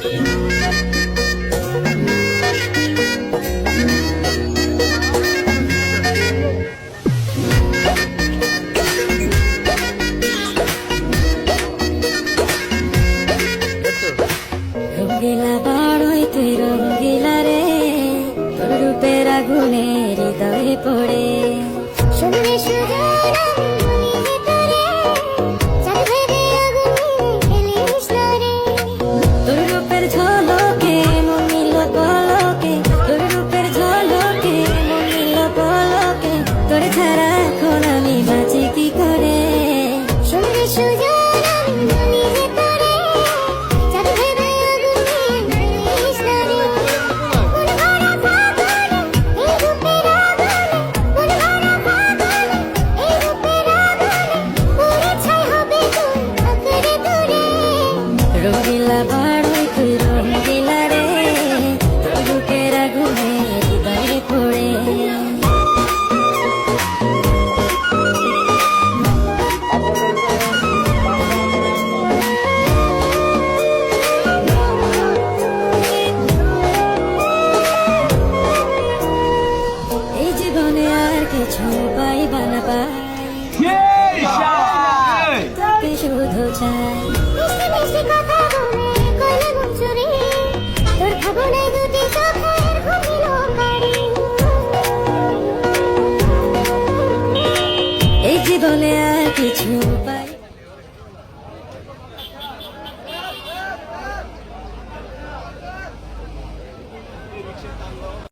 রঙ্গিলা বড়ই তুই রঙ্গিলা রে, তোর রূপের আগুনে হৃদয়ে পড়ে শুনলে তোর রূপের ঝলকে মন নিল পলকে, তোর রূপের ঝলকে মন নিল পলকে, তোর ছাড়া এখন আমি বাঁচি কি করে। শুনলে রঙ্গিলা বড়ই তুই রঙ্গিলা রে, তোর বুকের আগুনে হৃদয়ে পড়ে এই জীবনে আর কিছু পাইবা না পাই, তোকে শুধু চাই তোর ভাবনায় দুটি চোখের ঘুমিল পারি। এই জীবনে আর কিছু